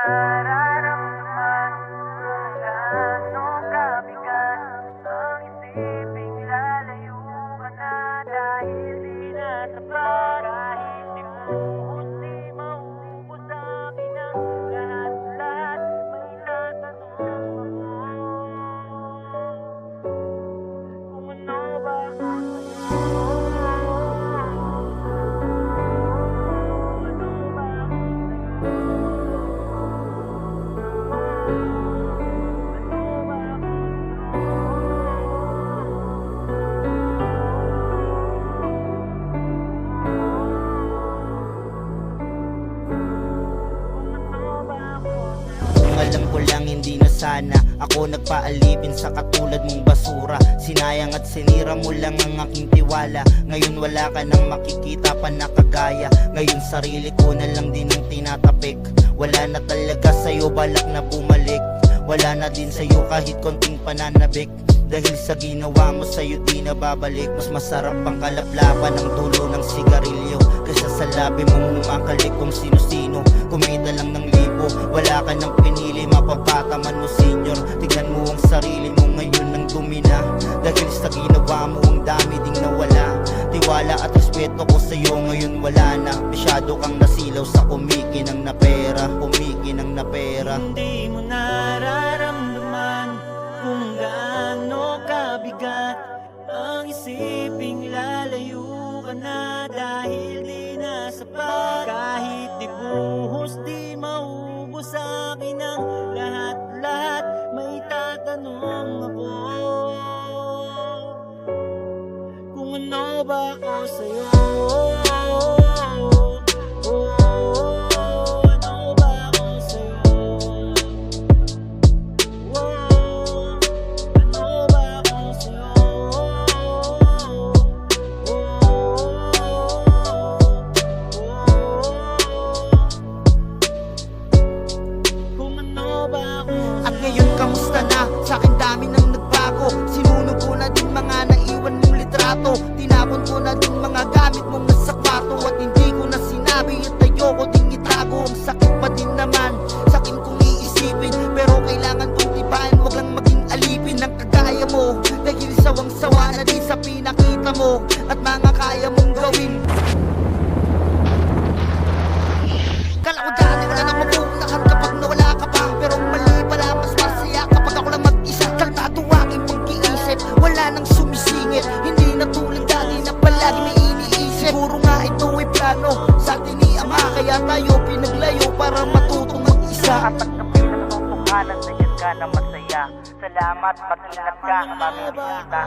nararamdaman? Gaano kabigat ang isiping lalayo ka na dahil di na sapat. Kahit di buhos di maubos sa akin ang lahat-lahat. May tatanong ako kung ano ba ako sa'yo. Alam ko lang hindi na sana ako nagpaalipin sa katulad mong basura. Sinayang at sinira mo lang ang aking tiwala. Ngayon wala ka nang makikita pa na kagaya. Ngayon sarili ko na lang din ang tinatapik. Wala na talaga sa'yo balak na bumalik. Wala na din sa'yo kahit konting pananabik. Dahil sa ginawa mo sa'yo di na babalik. Mas masarap ang kalaplapan ng dulo ng sigarilyo kaysa sa labi mong umakalik kung sino-sino. Kumita lang ng libo, wala ka nang pinili. Mapabata man mo senior, tignan mo ang sarili mo ngayon nang dumina. Dahil sa ginawa mo ang dami ding nawala. Tiwala at respeto ko sa'yo ngayon wala na. Masyado kang nasilaw sa kumikinang na pera. Kumikinang na pera. Hindi mo nararamdaman kung gaano kabigat ang isiping lalayo ka na dahil di na sapat. Kahit di buhos di maubos sa akin ang lahat-lahat. May tatanong ako kung ano ba ako sa'yo. At ngayon kamusta na? Sa'kin dami nang nagbago. Sinunog ko na din mga naiwan mong litrato. Tinapon ko na din mga gamit mong nasa kwarto. At hindi ko na sinabi at ayoko ding itago. Ang sakit pa din naman sa'kin kung iisipin. Pero kailangan kong tibayan, wag lang maging alipin ng kagaya mo. Dahil sawang-sawa na din sa pinakita mo at mga kaya mong gawin. Kala ko dati wala nang mapunahan kapag nawala ka pa. Pero mali pala, mas masaya kapag ako lang mag-isa. Kalmado aking pag-iisip, wala nang sumisingit. Hindi na tulad dati na palagi may iniisip. Siguro nga ito ay plano sa atin ni Ama, kaya tayo pinaglayo para matutong mag-isa. At pagkapi ng tutukanan, nandiyan ka na masaya. Salamat, mag-ingat ka, mamimita.